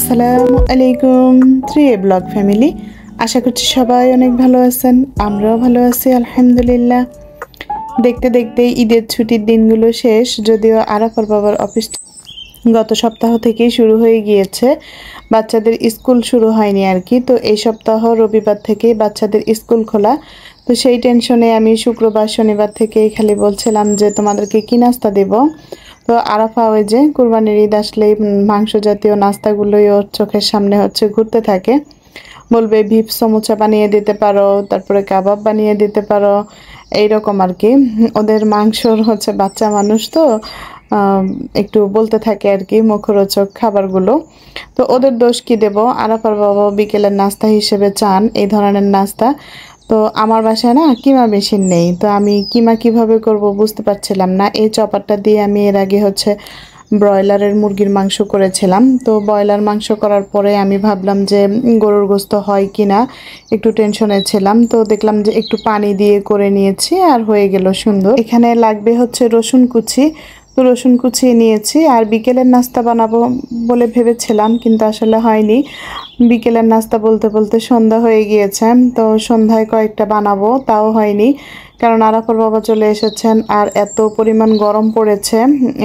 আসসালামু আলাইকুম 3A blog family. আশা করছি সবাই অনেক ভালো আছেন, আমরাও ভালো আছি আলহামদুলিল্লাহ। দেখতে দেখতে ঈদের ছুটির দিনগুলো শেষ, যদিও আরাফার বাবার অফিস গত সপ্তাহ থেকেই শুরু হয়ে গিয়েছে, বাচ্চাদের স্কুল শুরু হয়নি আর কি। তো এই সপ্তাহ রবিবার থেকে বাচ্চাদের স্কুল খোলা, তো সেই টেনশনে আমি শুক্রবার শনিবার থেকেই খালি বলছিলাম যে তোমাদেরকে কি নাস্তা দেব। তো আরাফা ওই যে কুরবানির ঈদ আসলেই মাংস জাতীয় নাস্তাগুলোই ওর চোখের সামনে ঘুরতে থাকে, বলবে ভিপ সমুচা বানিয়ে দিতে পারো, তারপরে কাবাব বানিয়ে দিতে পারো, এইরকম আর কি। ওদের মাংসর বাচ্চা মানুষ তো একটু বলতে থাকে আর কি মুখরোচক খাবারগুলো। তো ওদের দোষ কি দেব, আরাফার বাবা বিকেলের নাস্তা হিসেবে চান এই ধরনের নাস্তা। তো আমার বাসায় না কিমা মেশিন নেই, তো আমি কিমা কিভাবে করব বুঝতে পারছিলাম না। এই চপারটা দিয়ে আমি এর আগে ব্রয়লারের মুরগির মাংস করেছিলাম। তো ব্রয়লার মাংস করার পরে আমি ভাবলাম যে গরুর গোস্ত হয় কিনা, একটু টেনশনে ছিলাম। তো দেখলাম যে একটু পানি দিয়ে করে নিয়েছি আর হয়ে গেল সুন্দর। এখানে লাগবে রসুন কুচি, তো রসুন কুচিয়ে নিয়েছি। আর বিকেলের নাস্তা বানাবো বলে ভেবেছিলাম, কিন্তু আসলে হয়নি। বিকেলের নাস্তা বলতে বলতে সন্ধ্যা হয়ে গিয়েছে, তো সন্ধ্যায় কয়েকটা বানাবো, তাও হয়নি, কারণ আরাফার বাবা চলে এসেছেন আর এত পরিমাণ গরম পড়েছে।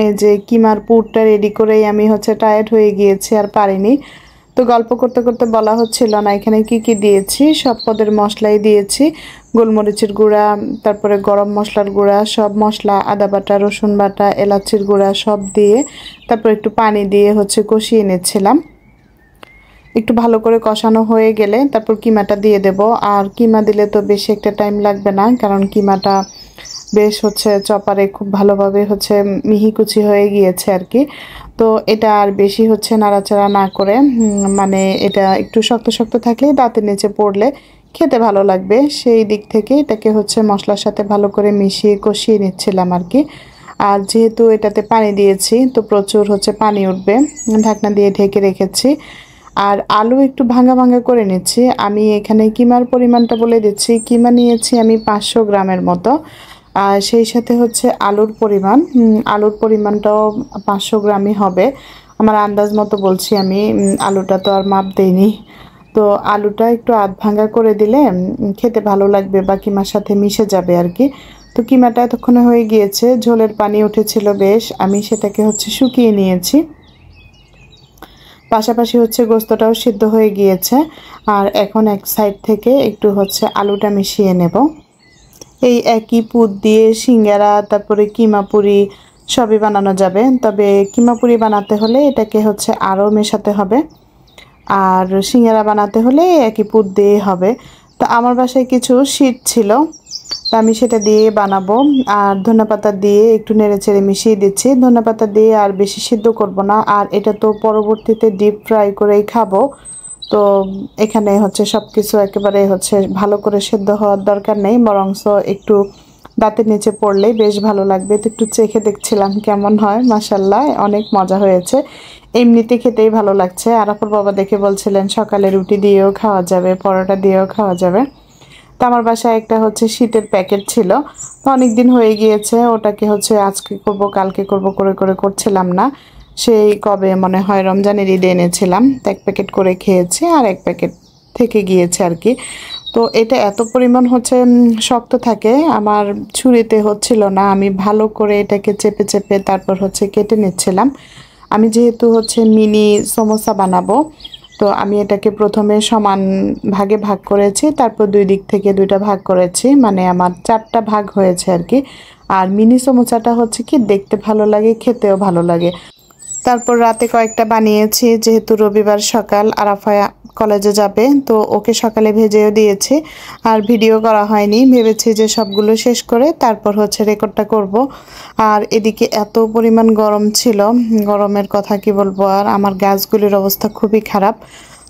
এই যে কিমার পুরটা রেডি করেই আমি টায়ার্ড হয়ে গিয়েছি আর পারিনি। তো গল্প করতে করতে বলা হচ্ছিল না এখানে কি কি দিয়েছি, সব পদের মশলাই দিয়েছি। গোলমরিচের গুঁড়া, তারপরে গরম মশলার গুঁড়া, সব মশলা, আদা বাটা, রসুন বাটা, এলাচির গুঁড়া সব দিয়ে তারপর একটু পানি দিয়ে কষিয়ে নিচ্ছিলাম। একটু ভালো করে কষানো হয়ে গেলে তারপর কিমাটা দিয়ে দেব। আর কিমা দিলে তো বেশি একটা টাইম লাগবে না, কারণ কিমাটা বেশ চপারে খুব ভালোভাবে মিহি কুচি হয়ে গিয়েছে আর কি। তো এটা আর বেশি নাড়াচাড়া না করে মানে এটা একটু শক্ত শক্ত থাকলেই দাঁতের নিচে পড়লে খেতে ভালো লাগবে, সেই দিক থেকে এটাকে মশলার সাথে ভালো করে মিশিয়ে কষিয়ে নিচ্ছিলাম আর কি। আর যেহেতু এটাতে পানি দিয়েছি তো প্রচুর পানি উঠবে, ঢাকনা দিয়ে ঢেকে রেখেছি। আর আলু একটু ভাঙা ভাঙা করে নিচ্ছি। আমি এখানে কিমার পরিমাণটা বলে দিচ্ছি, কিমা নিয়েছি আমি 500 গ্রামের মতো। আর সেই সাথে আলুর পরিমাণটাও 500 গ্রামই হবে, আমার আন্দাজ মতো বলছি আমি, আলুটা তো আর মাপ দেইনি। তো আলুটা একটু আধ ভাঙা করে দিলে খেতে ভালো লাগবে বা কিমার সাথে মিশে যাবে আর কি। তো কিমাটা এতক্ষণে হয়ে গিয়েছে, ঝোলের পানি উঠেছিল বেশ, আমি সেটাকে শুকিয়ে নিয়েছি। পাশাপাশি গোস্তটাও সিদ্ধ হয়ে গিয়েছে। আর এখন এক সাইড থেকে একটু আলুটা মিশিয়ে নেব। এই একই পুর দিয়ে সিঙ্গারা, তারপরে কিমা পুরি সবই বানানো যাবে, তবে কিমা পুরি বানাতে হলে এটাকে আরও মেশাতে হবে, আর সিঙ্গারা বানাতে হলে একই পুর দিয়ে হবে। তো আমার বাসায় কিছু শীট ছিল, তো আমি সেটা দিয়ে বানাবো। আর ধনেপাতা দিয়ে একটু নেড়েচেড়ে মিশিয়ে দিচ্ছি, ধনেপাতা দিয়ে আর বেশি সিদ্ধ করব না, আর এটা তো পরবর্তীতে ডিপ ফ্রাই করেই খাবো। তো এখানে সব কিছু একেবারে ভালো করে সেদ্ধ হওয়ার দরকার নেই, বরংস একটু দাঁতের নিচে পড়লেই বেশ ভালো লাগবে। তো একটু চেখে দেখছিলাম কেমন হয়, মাশাল্লাহ অনেক মজা হয়েছে, এমনিতে খেতেই ভালো লাগছে। আরাফার বাবা দেখে বলছিলেন সকালে রুটি দিয়েও খাওয়া যাবে, পরোটা দিয়েও খাওয়া যাবে। তো আমার বাসায় একটা শীতের প্যাকেট ছিল, তো অনেক দিন হয়ে গিয়েছে, ওটাকে আজকে করব কালকে করব করে করে করছিলাম না। সেই কবে মনে হয় রমজানের ঈদে এনেছিলাম, তো এক প্যাকেট করে খেয়েছি আর এক প্যাকেট থেকে গিয়েছে আর কি। তো এটা এত পরিমাণ শক্ত থাকে, আমার ছুরিতে হচ্ছিল না, আমি ভালো করে এটাকে চেপে চেপে তারপর কেটে নিচ্ছিলাম। আমি যেহেতু মিনি সমোসা বানাবো, তো আমি এটাকে প্রথমে সমান ভাগে ভাগ করেছি, তারপর দুই দিক থেকে দুইটা ভাগ করেছি, মানে আমার 4টা ভাগ হয়েছে আর কি। আর মিনি সমোসাটা কি দেখতে ভালো লাগে, খেতেও ভালো লাগে। তারপর রাতে কয়েকটা বানিয়েছি, যেহেতু রবিবার সকাল, আরাফা কলেজে যাবে, তো ওকে সকালে ভেজেও দিয়েছি, আর ভিডিও করা হয়নি, ভেবেছি যে সবগুলো শেষ করে তারপর রেকর্ডটা করব। আর এদিকে এত পরিমাণ গরম ছিল, গরমের কথা কি বলবো, আর আমার গাছগুলির অবস্থা খুবই খারাপ।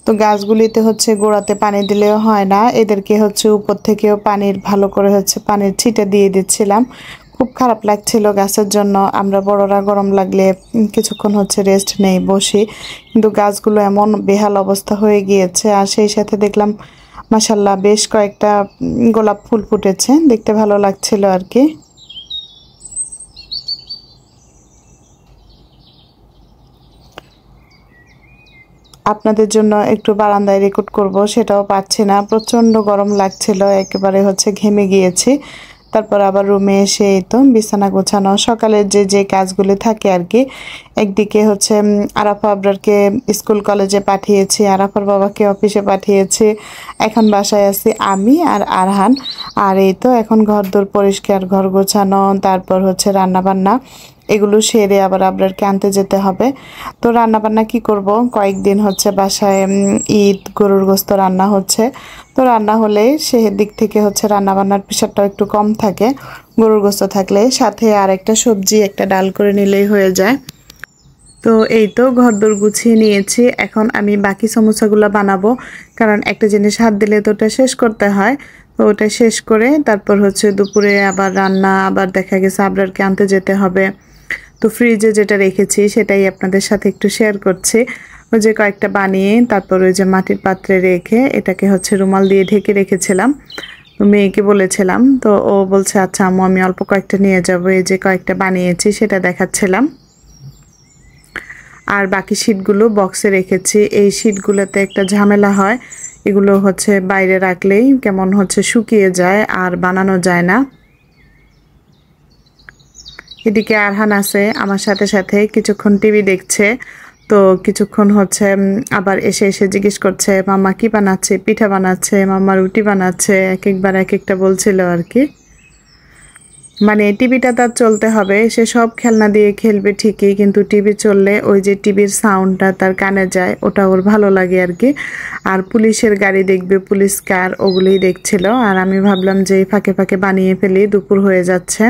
তো গাছগুলিতে গোড়াতে পানি দিলেও হয় না, এদেরকে উপর থেকেও পানির ভালো করে পানির ছিটে দিয়ে দিচ্ছিলাম। খুব খারাপ লাগছিল গাছের জন্য। আমরা বড়রা গরম লাগলে কিছুক্ষণ রেস্ট নেই, বসি, কিন্তু গাছগুলো এমন বেহাল অবস্থা হয়ে গিয়েছে। আর সেই সাথে দেখলাম মাশাল্লাহ বেশ কয়েকটা গোলাপ ফুল ফুটেছে, দেখতে ভালো লাগছিল আর কি। আপনাদের জন্য একটু বারান্দায় রেকর্ড করব সেটাও পাচ্ছি না, প্রচণ্ড গরম লাগছিল, একেবারে ঘেমে গিয়েছি। তারপর আবার রুমে এসে এই তো বিছানা গোছানো, সকালের যে কাজগুলি থাকে আর কি। একদিকে আরাফা আবরারকে স্কুল কলেজে পাঠিয়েছি, আরাফার বাবাকে অফিসে পাঠিয়েছি, এখন বাসায় আছি আমি আর আরহান। আর এই তো এখন ঘরদোর পরিষ্কার, ঘর গোছানো, তারপর রান্না বান্না, এগুলো সেরে আবার আবরারকে আনতে যেতে হবে। তো রান্না বান্না কি করব, কয়েকদিন বাসায় ঈদ, গরুর গোস্ত রান্না হচ্ছে। তো রান্না হলে সেহের দিক থেকে রান্না বান্নার প্রেশারটাও একটু কম থাকে। গরুর গোস্ত থাকলে সাথে আর একটা সবজি, একটা ডাল করে নিলেই হয়ে যায়। তো এই তো ঘরদোর গুছিয়ে নিয়েছি, এখন আমি বাকি সমোসাগুলো বানাবো, কারণ একটা জিনিস হাত দিলে তো ওটা শেষ করতে হয়। তো ওটা শেষ করে তারপর দুপুরে আবার রান্না, আবার দেখা গেছে আবরারকে আনতে যেতে হবে। তো ফ্রিজে যেটা রেখেছি সেটাই আপনাদের সাথে একটু শেয়ার করছি। ওই যে কয়েকটা বানিয়ে তারপর ওই যে মাটির পাত্রে রেখে এটাকে রুমাল দিয়ে ঢেকে রেখেছিলাম। তো মেয়েকে বলেছিলাম, তো ও বলছে আচ্ছা আম্মু আমি অল্প কয়েকটা নিয়ে যাবো। এই যে কয়েকটা বানিয়েছি সেটা দেখাচ্ছিলাম। আর বাকি শীটগুলো বক্সে রেখেছি। এই শীটগুলোতে একটা ঝামেলা হয়, এগুলো বাইরে রাখলেই কেমন শুকিয়ে যায় আর বানানো যায় না। এদিকে আরহান আছে আমার সাথে সাথে, কিছুক্ষণ টিভি দেখছে, তো কিছুক্ষণ আবার এসে এসে জিজ্ঞেস করছে মাম্মা কি বানাচ্ছে, পিঠা বানাচ্ছে, মাম্মা রুটি বানাচ্ছে, এক একবার এক একটা বলছিল আর কি। মানে টিভিটা তার চলতে হবে, সে সব খেলনা দিয়ে খেলবে ঠিকই, কিন্তু টিভি চললে ওই যে টিভির সাউন্ডটা তার কানে যায়, ওটা ওর ভালো লাগে আর কি। আর পুলিশের গাড়ি দেখবে, পুলিশ কার, ওগুলোই দেখছিল। আর আমি ভাবলাম যে ফাঁকে ফাঁকে বানিয়ে ফেলি, দুপুর হয়ে যাচ্ছে।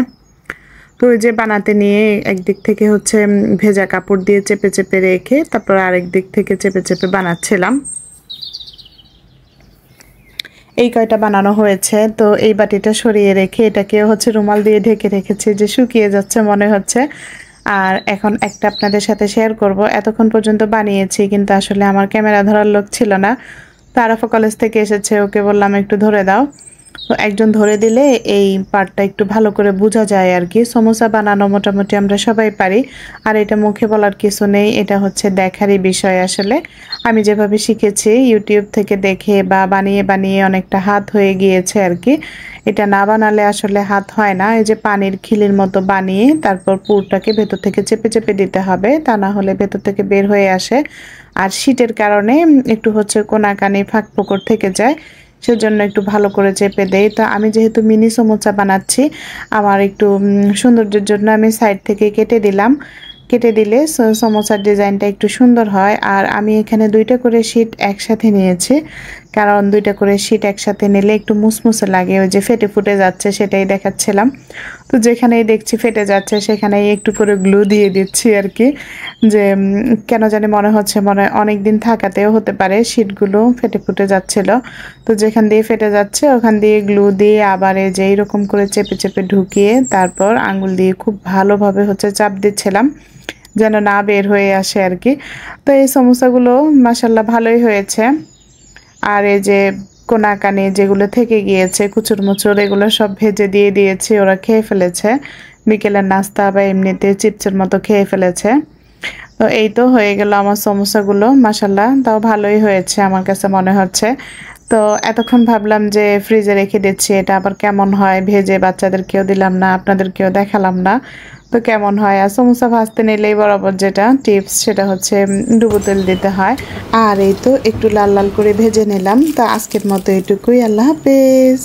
তো ওই যে বানাতে নিয়ে একদিক থেকে ভেজা কাপড় দিয়ে চেপে চেপে রেখে তারপর আরেক দিক থেকে চেপে চেপে বানাচ্ছিলাম। এই কয়টা বানানো হয়েছে। তো এই বাটিটা সরিয়ে রেখে এটাকে রুমাল দিয়ে ঢেকে রেখেছি, যে শুকিয়ে যাচ্ছে মনে হচ্ছে। আর এখন একটা আপনাদের সাথে শেয়ার করব। এতক্ষণ পর্যন্ত বানিয়েছি, কিন্তু আসলে আমার ক্যামেরা ধরার লোক ছিল না। তো আরাফা কলেজ থেকে এসেছে, ওকে বললাম একটু ধরে দাও। তো একজন ধরে দিলে এই পার্টটা একটু ভালো করে বোঝা যায় আর কি। সমোসা বানানো মোটামুটি আমরা সবাই পারি, আর এটা মুখে বলার কিছু নেই, এটা দেখারই বিষয়। আসলে আমি যেভাবে শিখেছি ইউটিউব থেকে দেখে বা বানিয়ে বানিয়ে অনেকটা হাত হয়ে গিয়েছে আর কি। এটা না বানালে আসলে হাত হয় না। এই যে পানির খিলির মতো বানিয়ে তারপর পুরটাকে ভেতর থেকে চেপে চেপে দিতে হবে, তা না হলে ভেতর থেকে বের হয়ে আসে। আর শীতের কারণে একটু কোনাকানি ফাঁক ফোকর থেকে যায়, সেজন্য একটু ভালো করে চেপে দেই। তো আমি যেহেতু মিনি সমোসা বানাচ্ছি, আমার একটু সৌন্দর্যের জন্য আমি সাইড থেকে কেটে দিলাম। কেটে দিলে সমোসার ডিজাইনটা একটু সুন্দর হয়। আর আমি এখানে 2টা করে শীট একসাথে নিয়েছি, কারণ 2টা করে শীট একসাথে নিলে একটু মুসমুসে লাগে। ওই যে ফেটে ফুটে যাচ্ছে সেটাই দেখাচ্ছিলাম। তো যেখানেই দেখছি ফেটে যাচ্ছে সেখানেই একটু করে গ্লু দিয়ে দিচ্ছি আর কি, যে কেন জানি মনে হচ্ছে অনেক দিন থাকাতেও হতে পারে শীটগুলো ফেটে ফুটে যাচ্ছিল। তো যেখান দিয়ে ফেটে যাচ্ছে ওখান দিয়ে গ্লু দিয়ে আবার এই যে এইরকম করে চেপে চেপে ঢুকিয়ে তারপর আঙুল দিয়ে খুব ভালোভাবে চাপ দিচ্ছিলাম, যেন না বের হয়ে আসে আর কি। তো এই সমোসাগুলো মাশাল্লাহ ভালোই হয়েছে। আর এই যে কোনাকানি যেগুলো থেকে গিয়েছে কুচুর মুচুর, এগুলো সব ভেজে দিয়ে দিয়েছি, ওরা খেয়ে ফেলেছে। বিকেলের নাস্তা বা এমনিতে চিপসের মতো খেয়ে ফেলেছে। তো এই তো হয়ে গেল আমার সমোসাগুলো, মাশাল্লাহ তাও ভালোই হয়েছে আমার কাছে মনে হচ্ছে। তো এতক্ষণ ভাবলাম যে ফ্রিজে রেখে দিচ্ছি, এটা আবার কেমন হয়, ভেজে বাচ্চাদেরকেও দিলাম না, আপনাদেরকেও দেখালাম না, তো কেমন হয়। আর সমোসা ভাজতে নিলেই বরাবর যেটা টিপস সেটা ডুবো তেল দিতে হয়। আর এই তো একটু লাল লাল করে ভেজে নিলাম। তো আজকের মতো এটুকুই, আল্লাহ হাফেজ।